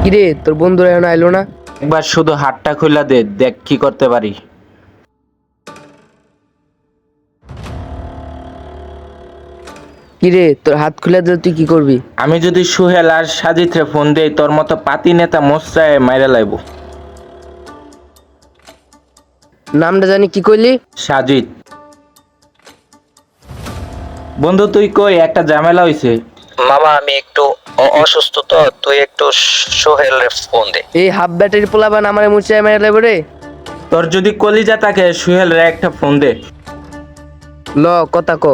কিরে তোর বন্ধুরা এখন আইলো না? একবার শুধু হাতটা খুলে দে, দেখ কি করতে পারি। কিরে তোর হাত খুলে দিলে তুই কি করবি? আমি যদি সুহেল আর সাজিত্রে ফোন দেই, তোর মতো পাতি নেতা মোস্তায় মাইরা লাইব। নামটা জানি কি করলি? সাজিদ। বন্ধু তুই কই, একটা ঝামেলা হইছে। মামা আমি একটু অসুস্থ, তো তুই একটু সোহেলের ফোন দে। এই হাফ ব্যাটারি পোলাবান আমার মুচায় মেরে লেবে রে। তোর যদি কলিজা থাকে সুহেল রে একটা ফোন দে। ল কথা ক।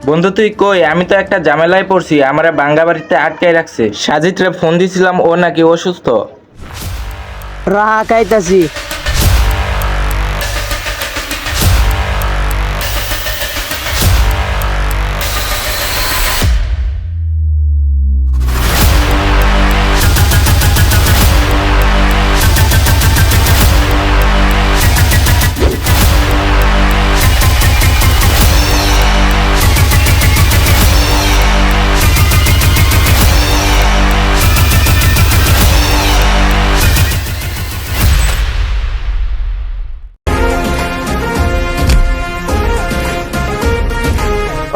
বন্ধু তুই কই, আমি তো একটা ঝামেলায় পড়ছি, আমারে বাঙ্গা বাড়িতে আটকাই রাখছে। সাজিত্রে ফোন দিছিলাম, ও নাকি অসুস্থ। রাহা খাইতাছি।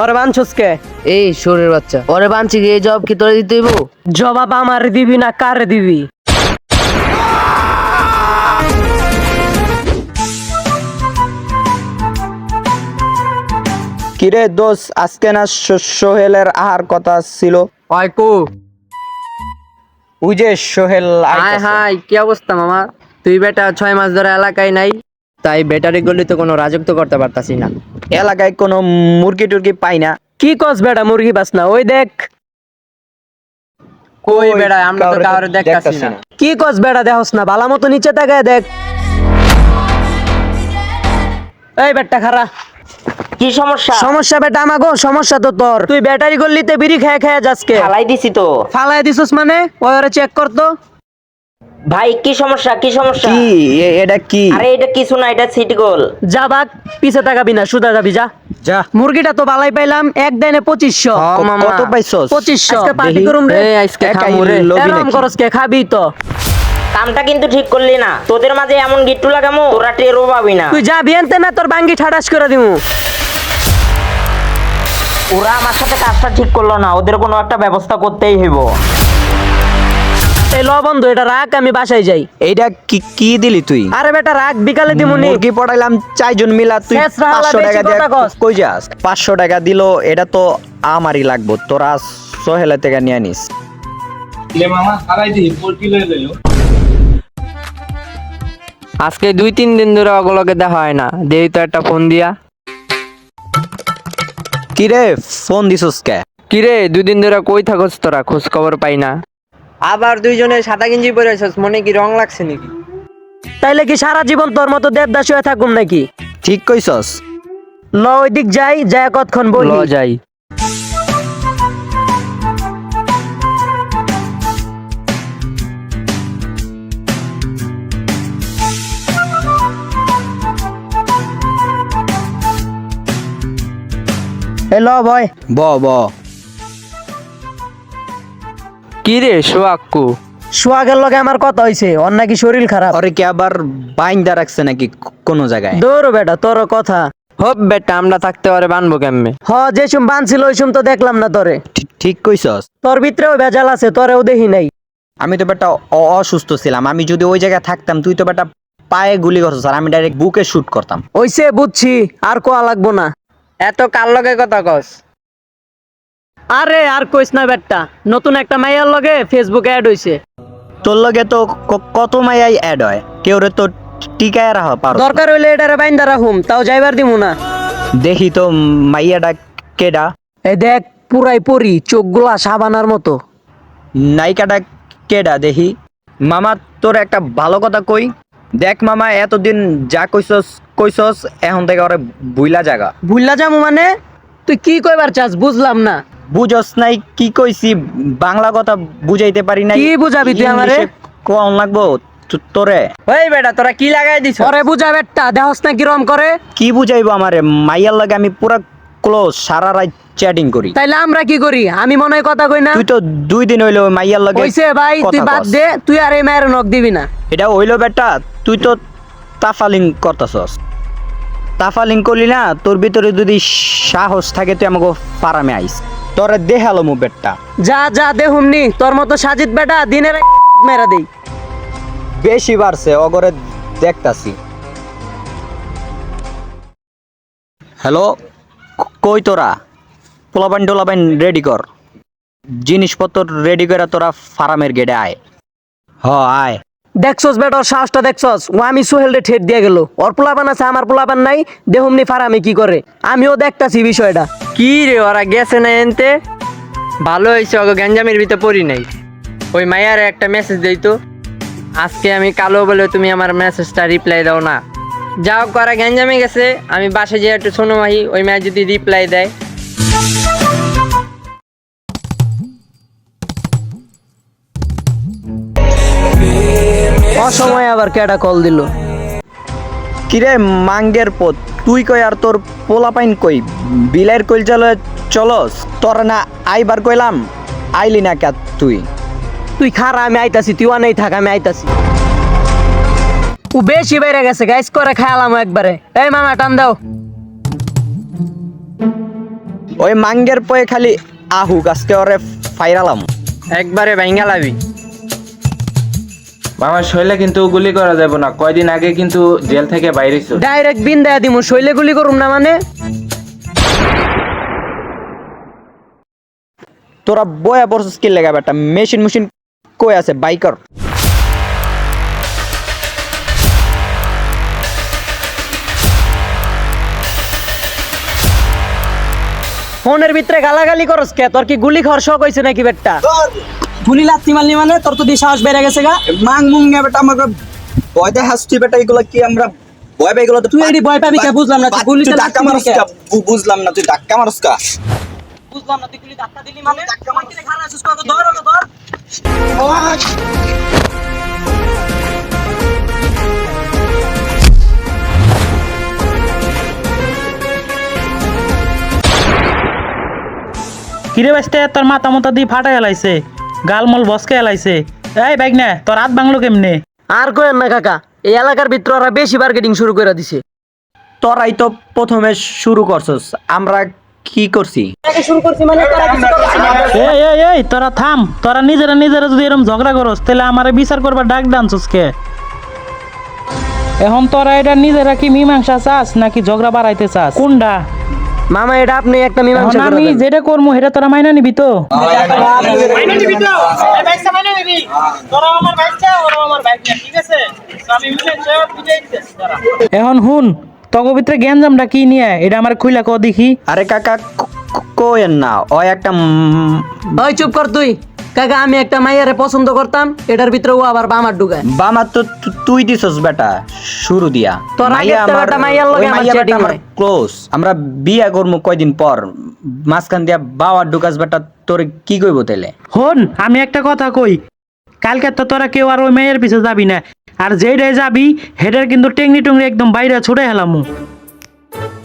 ওরে বানছস কে? এই শোরের বাচ্চা, ওরে বানছি গিয়ে জব কি তোরে দিতে হইব? জবাব আমার দিবি না কার দিবি? কিরে দোষ, আজকে না সোহেলের আহার কথা ছিল? ওই কো ওই যে সোহেল হাই আইতাছে। হাই, কি অবস্থা মামা? তুই বেটা 6 মাস ধরে এলাকায় নাই, তাই ব্যাটারি গলি তো কোনো রাজত্ব করতে পারতাছি না। এলাকায় কোনো মুরগি টুরগি পাই না। কি কস বেটা, মুরগি বাস না? ওই দেখ। কই বেটা, আমরা তো কাউরে দেখতাছি না। কি কস বেটা, দেখছ না? ভালো মতো নিচে তাকায় দেখ। এই বেটা খারা। কি সমস্যা? সমস্যা বেটা আমাগো, সমস্যা তো তোর। তুই ব্যাটারি গলিতে বিড়ি খেয়ে খেয়ে যাসকে। ফালাই দিছি তো। ফালাই দিছস মানে? ওরে চেক কর তো। ভাই কি সমস্যা, কি সমস্যা? কি এটা কি? আরে এটা কিছু না, এটা সিটি গোল। যা বাগ, পিছে তাকাবি না, সুদা যাবি যা। যা। মুরগিটা তো বালাই পাইলাম, এক দিনে 2500। কত পাইছস? 2500 আজকে পার্টি দেখি। করুম রে। আজকে একাই খামু রে। লবি এরম নাকি? করস কে, খাবি তো। কামটা কিন্তু ঠিক করলি না, তোদের মাঝে এমন গিট্টু লাগামো তোরা টেরও পাবি না। তুই যা বিয়েনতে না, তোর বাঙ্গি ঠাডাস করে দিমু। ওরা আমার সাথে কাজটা ঠিক করলো না, ওদের কোনো একটা ব্যবস্থা করতেই হইব। এই ল বন্ধু, এটা রাখ, আমি বাসায় যাই। এইটা কি কি দিলি তুই? আরে বেটা রাখ, বিকালে দিমুনি। মুরগি পড়াইলাম 4 জন মিলা, তুই শেষ রাহলা 500 টাকা বেশি দিয়ে কথা কস। কই যাস? 500 টাকা দিল, এটা তো আমারই লাগবো, তোরা সোহেলের থেকে নিয়ে নিস। আজকে 2-3 দিন ধরে ওগুলোকে দেখা হয় না, দেই তো একটা ফোন দিয়া। কিরে ফোন দিছস কে? কিরে 2 দিন ধরে কই থাকস তোরা, খোঁজ খবর পাই না। আবার দুইজনে সাদা গেঞ্জি পরে আছিস, মনে কি রং লাগছে নাকি? তাইলে কি সারা জীবন তোর মতো দেবদাস হয়ে থাকুম নাকি? ঠিক কইছস। ল ওইদিক যাই, যায় কতক্ষণ বলি। ল যাই। হ্যালো বয়, ব ব। কি রে সোয়াক্কু? সোয়াগের লগে আমার কথা হইছে, ওর নাকি শরীর খারাপ। আরে কি আবার বাইন্দা রাখছে নাকি কোন জায়গায়? দৌড় বেটা, তোর কথা। হপ বেটা, আমরা থাকতে পারে বানবো কেমনে? হ, যে সুম বানছিল ওই সুম তো দেখলাম না তোরে। ঠিক কইছস। তোর ভিতরেও ভেজাল আছে, তোরেও দেখি নাই। আমি তো বেটা অসুস্থ ছিলাম, আমি যদি ওই জায়গায় থাকতাম তুই তো বেটা পায়ে গুলি করছস, আর আমি ডাইরেক্ট বুকে শুট করতাম। ওইসে বুঝছি, আর কোয়া লাগবো না। এত কার লগে কথা কস? আরে আর কইস না বেটা, নতুন একটা মাইয়ার লগে ফেসবুকে অ্যাড হইছে। তোর লগে তো কত মায়াই অ্যাড হয়, কেউ রে তো টিকায় রাখা পারো। দরকার হইলে এটারে বাইন্দা রাখুম, তাও যাইবার দিমু না। দেখি তো মাইয়াটা কেডা? এই দেখ, পুরাই পরি, চোখগুলা সাবানার মতো। নায়িকাটা কেডা দেখি? মামা তোর একটা ভালো কথা কই, দেখ মামা এতদিন যা কইছস কইছস, এখন থেকে ওরে বুইলা জাগা। ভুললা যামু মানে? তুই কি কইবার চাস বুঝলাম না। বুঝস নাই কি কইছি? বাংলা কথা বুঝাইতে পারি নাই। কি বুঝাবি তুই আমারে? কোন লাগবো তোরে? ওই বেটা, তোরা কি লাগাই দিছ? ওরে বুঝা বেটা, দেহস না কিরম করে। কি বুঝাইবো আমারে? মাইয়ার লাগে আমি পুরা ক্লোজ, সারা রাত চ্যাটিং করি। তাইলে আমরা কি করি? আমি মনে হয় কথা কই না। তুই তো 2 দিন হইলো ওই মাইয়ার লগে কইছে ভাই তুই কথা বাদ কস। দে, তুই আর এই মায়ের নক দিবি না। এটা হইলো বেটা, তুই তো তাফালিং করতাছস। তাফালিং করলি না, তোর ভিতরে যদি সাহস থাকে তুই আমাকে পারামে আইস, তোরে দেখালো মু বেটা। যা যা দে হুমনি, তোর মতো সাজিদ বেটা দিনের মেরা দেই। বেশি বাড়ছে অগরে দেখতাছি। হ্যালো, কই তোরা? পোলাবাইন রেডি কর, জিনিসপত্র রেডি করে তোরা ফার্মের গেটে আয়। আয়। দেখছস বেটা ওর সাহসটা দেখছস? ও আমি সোহেলরে ঠেট দিয়ে গেল। ওর পোলাপান আছে, আমার পোলাপান নাই। দেহুমনি ফারামে কি করে, আমিও দেখতাছি বিষয়টা। কি রে ওরা গেছে না এনতে? ভালো হয়েছে ওকে গ্যাঞ্জামের ভিতরে পড়ি নাই। ওই মায়ার একটা মেসেজ দেই তো, আজকে আমি কালো বলে তুমি আমার মেসেজটা রিপ্লাই দাও না। যাও করা গ্যাঞ্জামে গেছে, আমি বাসে যেয়ে একটু শোনো মাহি, ওই মায়ের যদি রিপ্লাই দেয়। অসময় আবার কেডা কল দিল? কিরে মাঙ্গের পথ, তুই কই আর তোর পোলাপাইন কই? বিলাইয়ের কইল চলে চলস, তোর না আইবার কইলাম, আইলি না কে তুই? তুই খারা, আমি আইতাছি, তুই অনেই থাক, আমি আইতাছি। ও বেশি বেড়ে গেছে, গাইস করে খেয়ালাম একবারে। এই মামা টান দাও। ওই মাঙ্গের পয়ে খালি আহু আজকে ওরে ফাইরালাম। একবারে ভাঙ্গা লাবি। মামা শৈলে কিন্তু গুলি করা যাবে না, কয়দিন আগে কিন্তু জেল থেকে বাইরেছো। ডাইরেক্ট বিন দেয়া দিমু, শৈলে গুলি করুম না মানে? তোরা বয়া পড়ছিস কি লাগা বেটা? মেশিন কই আছে বাইকার? ফোনের ভিতরে গালাগালি করস কে? তোর কি গুলি খাওয়ার শখ হইছে নাকি বেটা? গুলি লাত্তি মারলি মানে তোর তো দিয়ে সাহস বেড়ে গেছে গা। মাং মুঙ্গা বেটা আমাকে ভয় দেখাচ্ছি বেটা, এগুলো কি আমরা ভয় পাই? এগুলো তুই এডি ভয় পাবি কে? বুঝলাম না, তুই গুলি ধাক্কা মারস কা? বুঝলাম না, তুই ধাক্কা মারস কা? বুঝলাম না, তুই গুলি ধাক্কা দিলি মানে? ধাক্কা মারতে খারাপ আছিস কত? ধর ওকে ধর। কিরে বাস্তে তোর মাথা মতো দিয়ে ফাটা এলাইছে, গালমল বসকে এলাইছে। এই বাইক না, তোর হাত ভাঙলো কেমনে? আর কইেন না কাকা, এই এলাকার ভিতরে ওরা বেশি মার্কেটিং শুরু করে দিছে। তোরাই তো প্রথমে শুরু করছস, আমরা কি করছি? শুরু করছি মানে তোরা কিছু করছিস না। এই তোরা থাম, তোরা নিজেরা যদি এরকম ঝগড়া করস তাহলে আমারে বিচার করবার ডাক ডানছস কে? এখন তোরা এটা নিজেরা কি মীমাংসা চাস নাকি ঝগড়া বাড়াইতে চাস, কোনটা? মামা এটা আপনি একটা এখন মীমাংসা করে আমি দেন। যেটা করবো সেটা তোরা মাইনা নিবি তো? এখন হুন, তগো ভিতরে গ্যাঞ্জামটা কি নিয়ে এটা আমার খুইলা ক দেখি। আরে কাকা কোয়েন না, ও একটা ওই চুপ কর তুই। কাকা আমি একটা মাইয়ারে পছন্দ করতাম, এটার ভিতরে ও আবার বামার ঢুকায়। বামা তো তুই দিছস বেটা শুরু দিয়া। তোর আগে তো একটা মাইয়ার লগে আমার chatting হয়। ক্লোজ, আমরা বিয়া করবো কয়দিন পর, মাঝখান দিয়া বাওয়ার ঢুকাস বেটা, তোর কি কইব তাইলে? হন আমি একটা কথা কই, কালকে তো তোরা কেউ আর ওই মেয়ের পিছে যাবি না, আর যেটাই যাবি হেডের কিন্তু টেংনি টুংরি একদম বাইরে ছুটে হেলামু।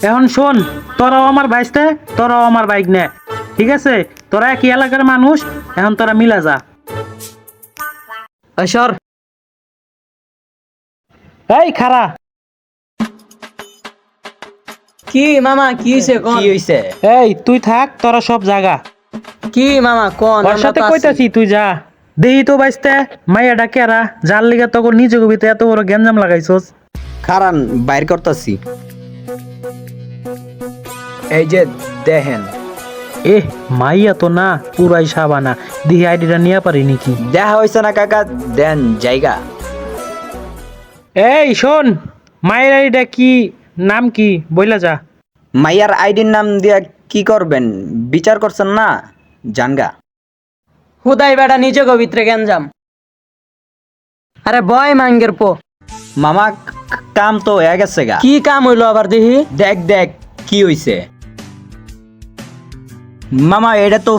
এখন শোন, তোরাও আমার বাইসতে, তোরাও আমার বাইক নে, ঠিক আছে? তোরা একই এলাকার মানুষ, এখন তোরা মিলা যা। সর। এই খারা, কি মামা কি হইছে কোন? কি হইছে? এই তুই থাক, তোরা সব জায়গা কি মামা কোন? ওর সাথে কইতাছি, তুই যা। দেহি তো বাইসতে মাইয়াটা কেরা, যার লিগে তখন নিজে কবিতে এত বড় গ্যাঞ্জাম লাগাইছস। কারণ বাইর করতাছি, এই যে দেখেন। এ মাইয়া তো না, পুরাই সাবানা। দিহি আইডিটা নিয়ে পারি নাকি? দেখা হইছে না কাকা, দেন জায়গা। এই শোন, মায়ের আইডিটা কি, নাম কি বইলা যা। মাইয়ার আইডির নাম দিয়া কি করবেন? বিচার করছেন না, জানগা। হুদাই বেটা নিচে গো ভিতরে গেঞ্জাম। আরে বয় মাঙ্গের পো। মামা কাম তো হয়ে গেছে গা। কি কাম হইলো আবার দেখি? দেখ কি হইছে। মামা এটা তো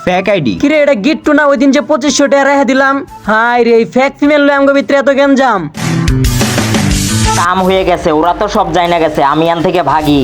ফেক আইডি। কিরে এটা গিট্টু না? ওই দিন যে 2500 টাকা রেখে দিলাম। হাই রে, এই ফেক ফিমেল লয় আমগো ভিতরে এত গেঞ্জাম। কাম হয়ে গেছে, ওরা তো সব জানা গেছে, আমি আন থেকে ভাগি।